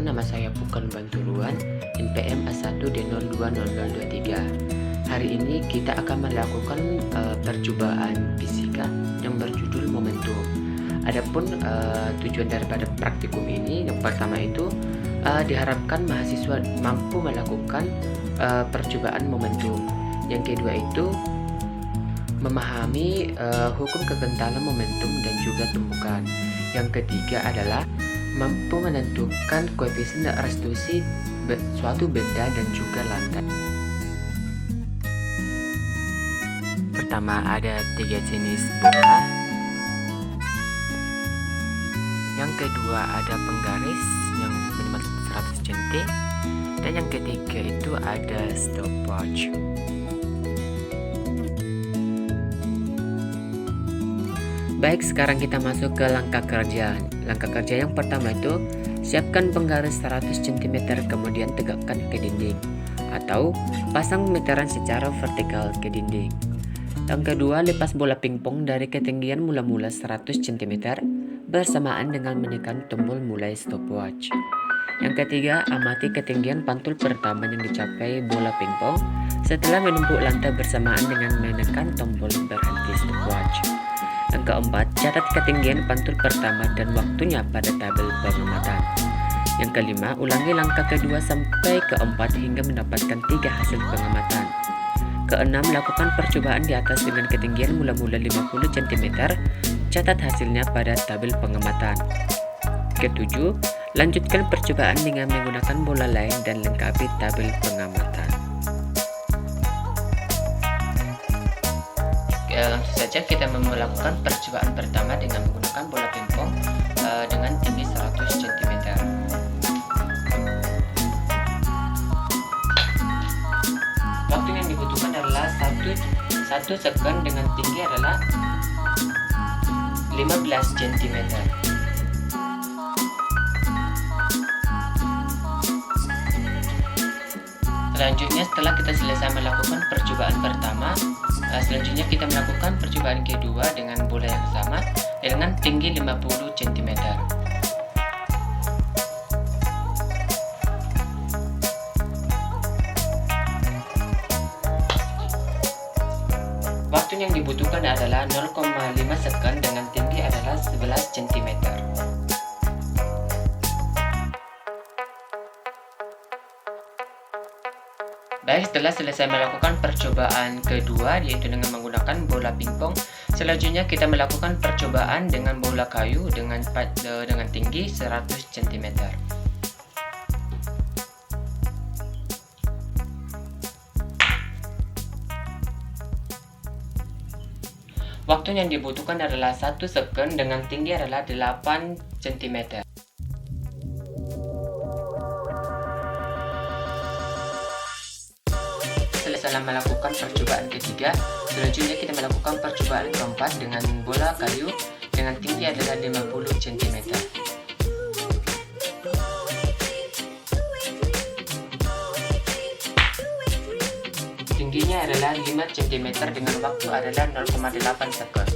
Perkenalkan, nama saya Pukan Banturuan, NPM A1D020023. Hari ini kita akan melakukan percobaan fisika yang berjudul momentum. Adapun tujuan daripada praktikum ini, yang pertama itu diharapkan mahasiswa mampu melakukan percobaan momentum. Yang kedua itu memahami hukum kekentalan momentum dan juga tumbukan. Yang ketiga adalah mampu menentukan koefisien restitusi suatu benda dan juga lantai. Pertama, ada 3 jenis bola. Yang kedua, ada penggaris yang minimal 100 cm. Dan yang ketiga itu ada stopwatch. Baik, sekarang kita masuk ke langkah kerja. Langkah kerja yang pertama itu siapkan penggaris 100 cm kemudian tegakkan ke dinding atau pasang meteran secara vertikal ke dinding. Yang kedua, lepas bola pingpong dari ketinggian mula-mula 100 cm bersamaan dengan menekan tombol mulai stopwatch. Yang ketiga, amati ketinggian pantul pertama yang dicapai bola pingpong setelah menumpuk lantai bersamaan dengan menekan tombol berhenti stopwatch. Yang keempat, catat ketinggian pantul pertama dan waktunya pada tabel pengamatan. Yang kelima, ulangi langkah kedua sampai keempat hingga mendapatkan 3 hasil pengamatan. Keenam, lakukan percobaan di atas dengan ketinggian mula-mula 50 cm. Catat hasilnya pada tabel pengamatan. Ketujuh, lanjutkan percobaan dengan menggunakan bola lain dan lengkapi tabel pengamatan. Langsung saja kita melakukan percobaan pertama dengan menggunakan bola pingpong dengan tinggi 100 cm. Waktu yang dibutuhkan adalah 1 second dengan tinggi adalah 15 cm. Selanjutnya, setelah kita selesai melakukan percobaan pertama, selanjutnya kita melakukan percobaan kedua dengan bola yang sama dengan tinggi 50 cm. Waktu yang dibutuhkan adalah 0,5 second dengan tinggi adalah 11 cm. Baik, setelah selesai melakukan percobaan kedua yaitu dengan menggunakan bola pingpong, selanjutnya kita melakukan percobaan dengan bola kayu dengan tinggi 100 cm. Waktu yang dibutuhkan adalah 1 second dengan tinggi adalah 8 cm. Setelah melakukan percobaan ketiga, selanjutnya kita melakukan percobaan keempat dengan bola kayu dengan tinggi adalah 50 cm. Tingginya adalah 5 cm dengan waktu adalah 0,8 second.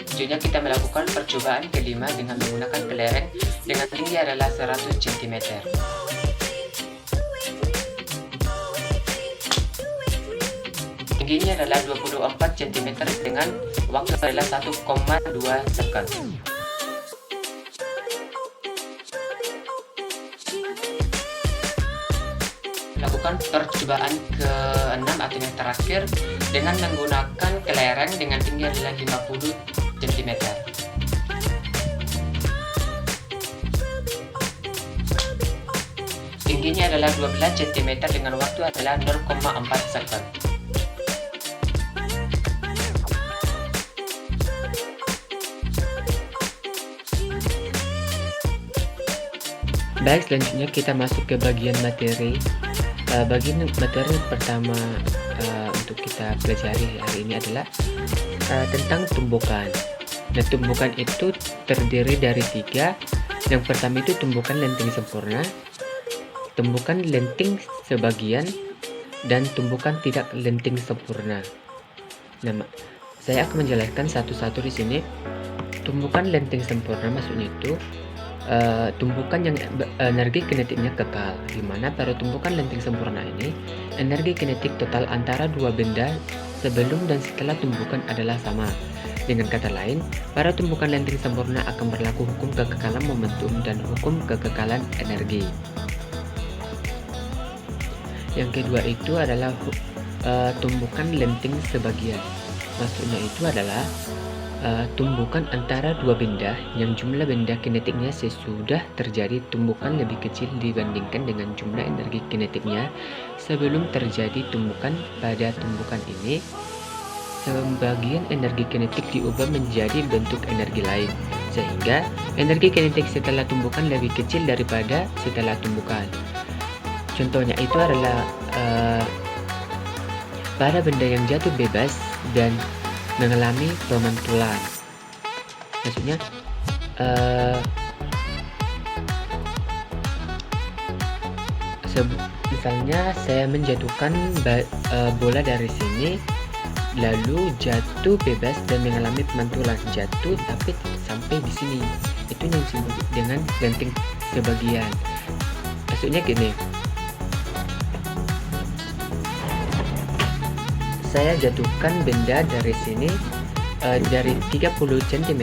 Selanjutnya kita melakukan percobaan kelima dengan menggunakan kelereng dengan tinggi adalah 100 cm. Tingginya adalah 24 cm dengan waktu adalah 1,2 second. Lakukan percobaan ke-6 atau yang terakhir dengan menggunakan kelereng dengan tinggi adalah 50 cm. Tingginya adalah 12 cm dengan waktu adalah 0,4 second. Baik, selanjutnya kita masuk ke bagian materi. Bagian materi pertama untuk kita pelajari hari ini adalah tentang tumbukan. Nah, tumbukan itu terdiri dari 3. Yang pertama itu tumbukan lenting sempurna, tumbukan lenting sebagian, dan tumbukan tidak lenting sempurna. Nah, Saya akan menjelaskan satu-satu di sini. Tumbukan lenting sempurna maksudnya itu tumbukan yang energi kinetiknya kekal, di mana pada tumbukan lenting sempurna ini energi kinetik total antara dua benda sebelum dan setelah tumbukan adalah sama. Dengan kata lain, pada tumbukan lenting sempurna akan berlaku hukum kekekalan momentum dan hukum kekekalan energi. Yang kedua itu adalah tumbukan lenting sebagian. Maksudnya itu adalah tumbukan antara dua benda yang jumlah benda kinetiknya sesudah terjadi tumbukan lebih kecil dibandingkan dengan jumlah energi kinetiknya sebelum terjadi tumbukan. Pada tumbukan ini, sebagian energi kinetik diubah menjadi bentuk energi lain, sehingga energi kinetik setelah tumbukan lebih kecil daripada setelah tumbukan. Contohnya itu adalah pada benda yang jatuh bebas dan mengalami pemantulan. Maksudnya misalnya saya menjatuhkan bola dari sini, lalu jatuh bebas dan mengalami pemantulan. Jatuh tapi sampai di sini, itu yang disebut dengan lenting sebagian. Maksudnya gini, saya jatuhkan benda dari sini dari 30 cm,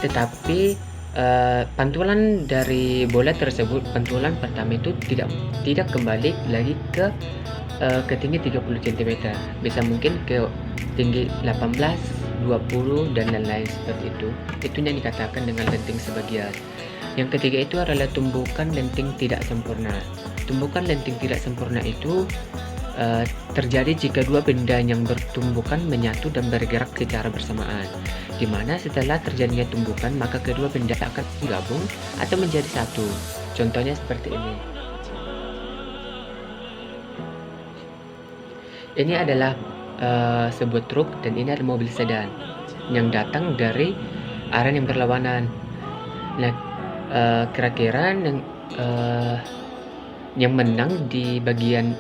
tetapi pantulan dari bola tersebut, pantulan pertama itu tidak kembali lagi ke tinggi 30 cm, bisa mungkin ke tinggi 18, 20 dan lain-lain seperti itu. Itu yang dikatakan dengan lenting sebagian. Yang ketiga itu adalah tumbukan lenting tidak sempurna. Tumbukan lenting tidak sempurna itu terjadi jika dua benda yang bertumbukan menyatu dan bergerak secara bersamaan, di mana setelah terjadinya tumbukan maka kedua benda akan menggabung atau menjadi satu. Contohnya seperti ini. Ini adalah sebuah truk dan ini adalah mobil sedan yang datang dari arah yang berlawanan. Nah, kira-kira yang menang di bagian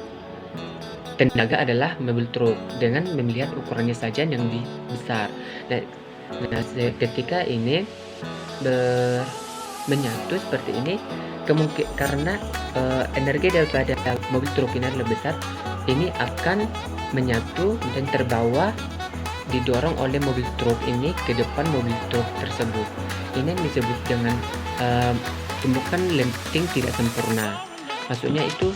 tenaga adalah mobil truk dengan melihat ukurannya saja yang lebih besar. Nah, ketika ini menyatu seperti ini, karena energi daripada mobil truk ini lebih besar, ini akan menyatu dan terbawa, didorong oleh mobil truk ini ke depan mobil truk tersebut. Ini yang disebut dengan tumbukan lenting tidak sempurna. Maksudnya itu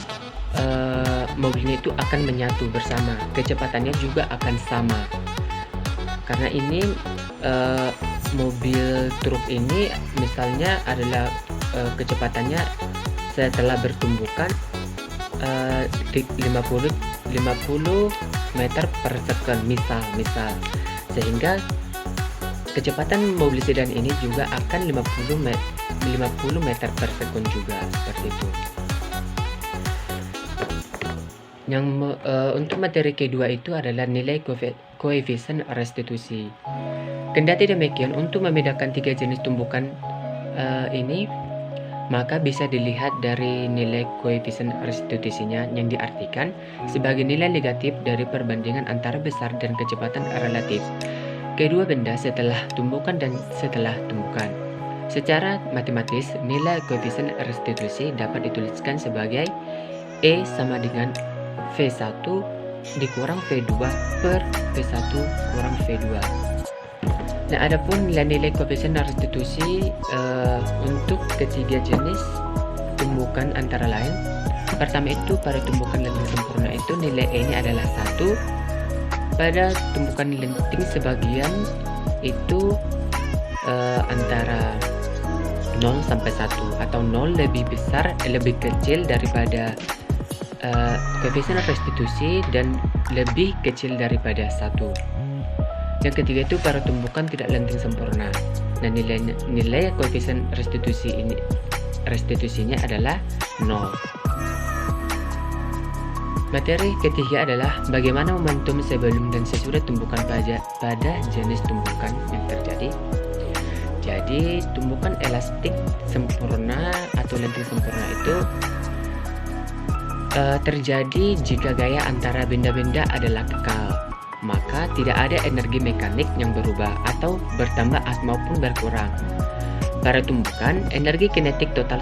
mobilnya itu akan menyatu bersama, kecepatannya juga akan sama. Karena ini mobil truk ini misalnya adalah kecepatannya setelah bertumbukan 50 meter per second misal, sehingga kecepatan mobil sedan ini juga akan 50 meter per second juga, seperti itu. Yang untuk materi kedua itu adalah nilai koefisien restitusi. Kendati demikian, untuk membedakan tiga jenis tumbukan ini, maka bisa dilihat dari nilai koefisien restitusinya yang diartikan sebagai nilai negatif dari perbandingan antara besar dan kecepatan relatif kedua benda setelah tumbukan dan setelah tumbukan. Secara matematis, nilai koefisien restitusi dapat dituliskan sebagai E sama dengan V1 dikurang V2 per V1 kurang V2. Nah, adapun nilai-nilai koefisien restitusi untuk ketiga jenis tumbukan antara lain. Pertama itu pada tumbukan lenting sempurna itu nilai E-nya adalah 1. Pada tumbukan lenting sebagian itu antara 0 sampai 1, atau 0 lebih kecil daripada koefisien restitusi dan lebih kecil daripada 1. Yang ketiga itu para tumbukan tidak lenting sempurna. Nah, nilai koefisien restitusinya adalah 0. Materi ketiga adalah bagaimana momentum sebelum dan sesudah tumbukan pada jenis tumbukan yang terjadi. Jadi, tumbukan elastik sempurna atau lenting sempurna itu terjadi jika gaya antara benda-benda adalah kekal. maka tidak ada energi mekanik yang berubah atau bertambah maupun berkurang. Pada tumbukan, energi kinetik total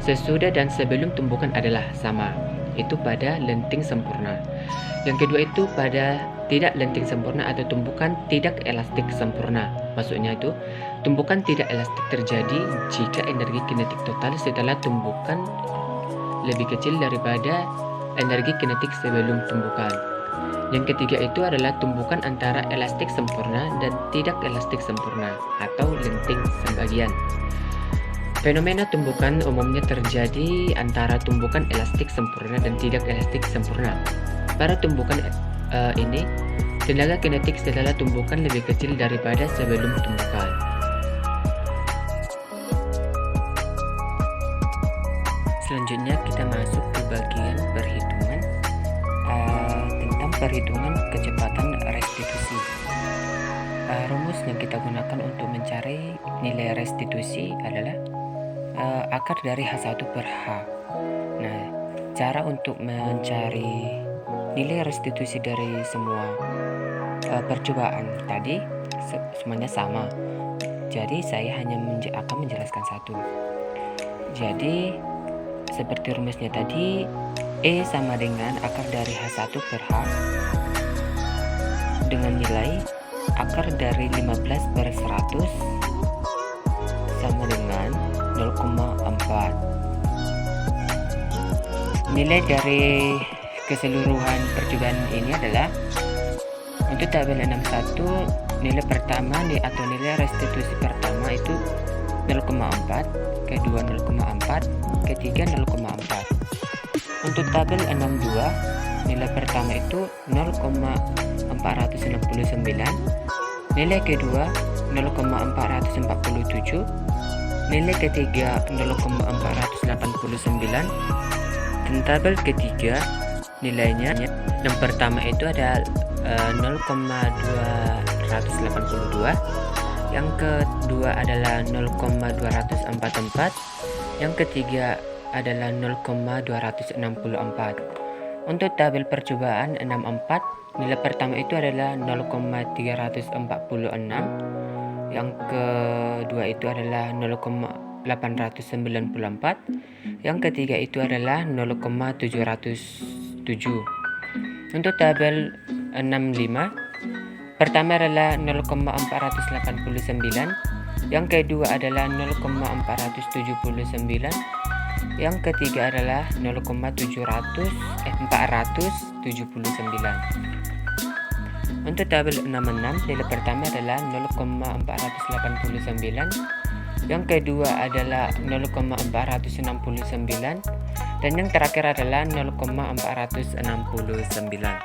sesudah dan sebelum tumbukan adalah sama, itu pada lenting sempurna. Yang kedua itu pada tidak lenting sempurna atau tumbukan tidak elastik sempurna. Maksudnya itu, tumbukan tidak elastik terjadi jika energi kinetik total setelah tumbukan lebih kecil daripada energi kinetik sebelum tumbukan. Yang ketiga itu adalah tumbukan antara elastik sempurna dan tidak elastik sempurna atau lenting sebagian. Fenomena tumbukan umumnya terjadi antara tumbukan elastik sempurna dan tidak elastik sempurna. Pada tumbukan ini, tenaga kinetik setelah tumbukan lebih kecil daripada sebelum tumbukan. Selanjutnya kita masuk ke bagian perhitungan tentang perhitungan kecepatan restitusi. Rumus yang kita gunakan untuk mencari nilai restitusi adalah akar dari H1 per H. Nah, cara untuk mencari nilai restitusi dari semua percobaan tadi semuanya sama. Jadi saya hanya akan menjelaskan satu. Jadi seperti rumusnya tadi, E sama dengan akar dari H1 per H dengan nilai akar dari 15 per 100 sama dengan 0,4. Nilai dari keseluruhan percobaan ini adalah untuk tabel 61, nilai pertama atau nilai restitusi pertama itu 0,4, kedua 0,4, ketiga 0,4. Untuk tabel 62, nilai pertama itu 0,469, nilai kedua 0,447, nilai ketiga 0,489, dan tabel ketiga nilainya yang pertama itu ada 0,282, yang kedua adalah 0,244, yang ketiga adalah 0,264. Untuk tabel percobaan 64, nilai pertama itu adalah 0,346, yang kedua itu adalah 0,894, yang ketiga itu adalah 0,707. Untuk tabel 65, pertama adalah 0,489, yang kedua adalah 0,479, yang ketiga adalah 479. Untuk tabel 66, nilai pertama adalah 0,489, yang kedua adalah 0,469, dan yang terakhir adalah 0,469.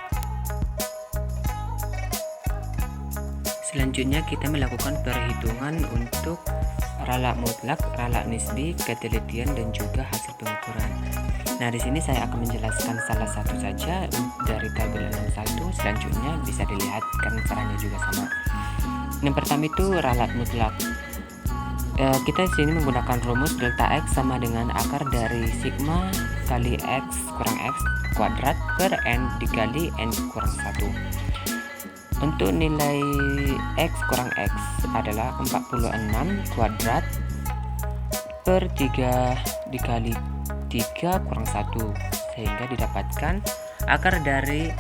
Selanjutnya kita melakukan perhitungan untuk rala mutlak, rala nisbi, ketelitian, dan juga hasil pengukuran. Nah, di sini saya akan menjelaskan salah satu saja dari tabel 61. Selanjutnya bisa dilihat karena caranya juga sama. Yang pertama itu ralat mutlak. Kita di sini menggunakan rumus delta X sama dengan akar dari sigma kali X kurang X kuadrat per N dikali N kurang 1. Untuk nilai X kurang X adalah 46 kuadrat per 3 dikali 3 kurang 1, sehingga didapatkan akar dari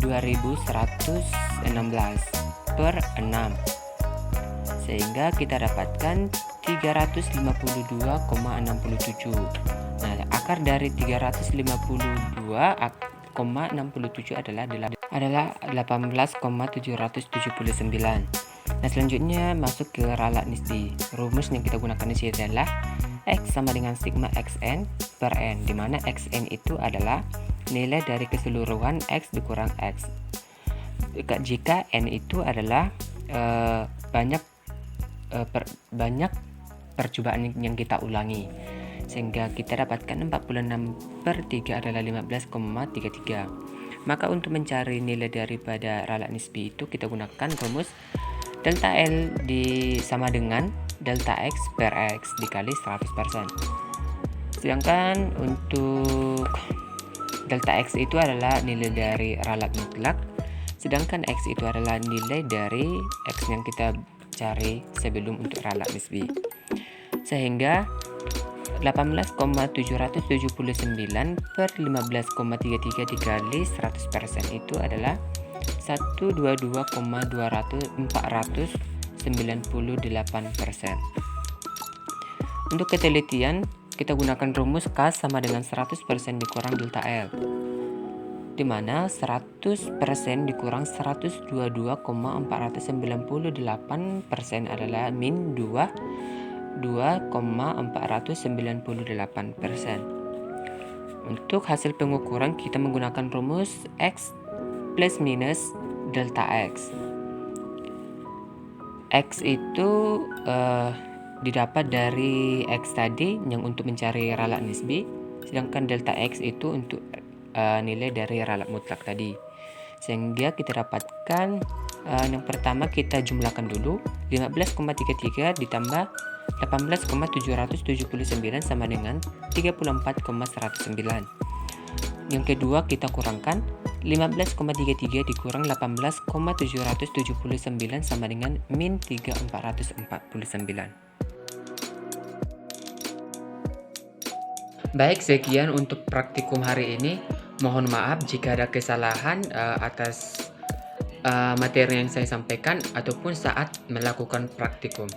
2116 per 6, sehingga kita dapatkan 352,67. Nah, akar dari 352,67 adalah 18,779. Nah, selanjutnya masuk ke rala nisbi. Rumus yang kita gunakan di sini adalah X sama dengan sigma xn per N, di mana xn itu adalah nilai dari keseluruhan X dikurang X. Jika N itu adalah banyak percobaan yang kita ulangi, sehingga kita dapatkan 46 per 3 adalah 15,33. Maka untuk mencari nilai daripada rala nisbi itu kita gunakan rumus delta L sama dengan delta X per X dikali 100%. Sedangkan untuk delta X itu adalah nilai dari ralat mutlak, sedangkan X itu adalah nilai dari X yang kita cari sebelum untuk ralat nisbi. Sehingga 18,779 per 15,33 dikali 100% itu adalah 122,498%. Untuk ketelitian, kita gunakan rumus K sama dengan 100% dikurang delta L, di mana 100% dikurang 122,498% adalah min 2,498%. Untuk hasil pengukuran kita menggunakan rumus X plus minus delta X. X itu didapat dari X tadi yang untuk mencari ralat nisbi, sedangkan delta X itu untuk nilai dari ralat mutlak tadi. Sehingga kita dapatkan yang pertama kita jumlahkan dulu, 15,33 ditambah 18,779 sama dengan 34,109. Yang kedua kita kurangkan, 15,33 dikurang 18,779 sama dengan min 3.449. Baik, sekian untuk praktikum hari ini. Mohon maaf jika ada kesalahan atas materi yang saya sampaikan ataupun saat melakukan praktikum.